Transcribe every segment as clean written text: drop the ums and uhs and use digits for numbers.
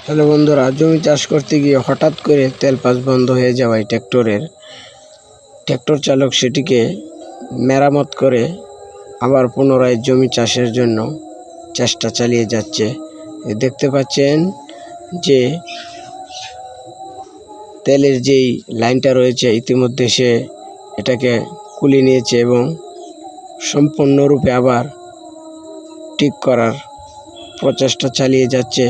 Hello বন্ধুরা, জমি চাষ করতে গিয়ে হঠাৎ করে তেল পাস বন্ধ হয়ে যাওয়ায় ট্র্যাক্টর চালক সেটিকে মেরামত করে আবার পুনরায় জমি চাষের জন্য চেষ্টা চালিয়ে যাচ্ছে। দেখতে পাচ্ছেন যে তেলের যেই লাইনটা রয়েছে ইতিমধ্যে সে এটাকে খুলে নিয়েছে এবং সম্পূর্ণরূপে আবার ঠিক করার প্রচেষ্টা চালিয়ে যাচ্ছে।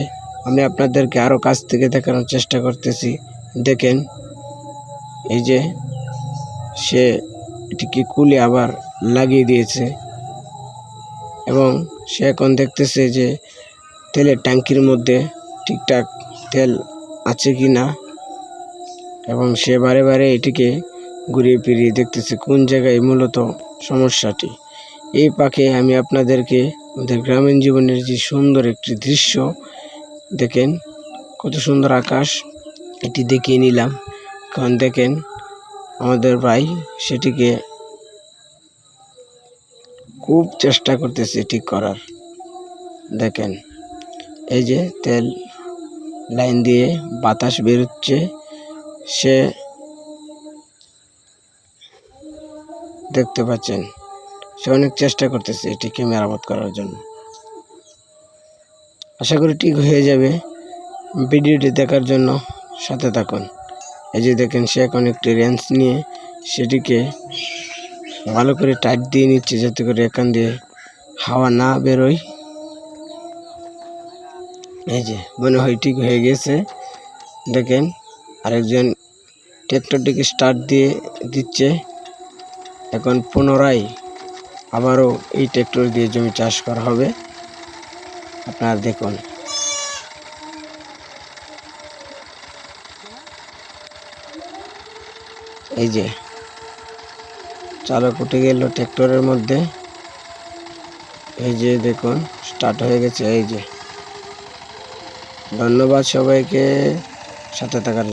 আমি আপনাদেরকে আরও কাছ থেকে দেখানোর চেষ্টা করতেছি। দেখেন, এই যে সে এটিকে খুলে আবার লাগিয়ে দিয়েছে এবং সে এখন দেখতেছে যে তেলের ট্যাঙ্কির মধ্যে ঠিকঠাক তেল আছে কি না, এবং সে বারে বারে এটিকে ঘুরিয়ে ফিরিয়ে দেখতেছে কোন জায়গায় মূলত সমস্যাটি। এই পাকে আমি আপনাদেরকে আমাদের গ্রামীণ জীবনের যে সুন্দর একটি দৃশ্য, দেখেন কত সুন্দর আকাশ, এটি দেখিয়ে নিলাম। কারণ দেখেন আমাদের ভাই সেটিকে খুব চেষ্টা করতেছে ঠিক করার। দেখেন এই যে তেল লাইন দিয়ে বাতাস বেরোচ্ছে, সে দেখতে পাচ্ছেন সে অনেক চেষ্টা করতেছে এটিকে মেরামত করার জন্য। আশা করি ঠিক হয়ে যাবে। ভিডিওটি দেখার জন্য সাথে থাকুন। এই যে দেখেন সে এখন একটি রেঞ্চ নিয়ে সেটিকে ভালো করে টাইট দিয়ে নিচ্ছে যাতে করে এখান দিয়ে হাওয়া না বেরোয়। এই যে মনে হয় ঠিক হয়ে গেছে। দেখেন আরেকজন ট্র্যাক্টরটিকে স্টার্ট দিয়ে দিচ্ছে। এখন পুনরায় আবারও এই ট্র্যাক্টর দিয়ে জমি চাষ করা হবে। আপনারা দেখুন, এই যে চালক উঠে গেল ট্র্যাক্টরের মধ্যে। এই যে দেখুন স্টার্ট হয়ে গেছে। এই যে ধন্যবাদ সবাইকে সাথে থাকার।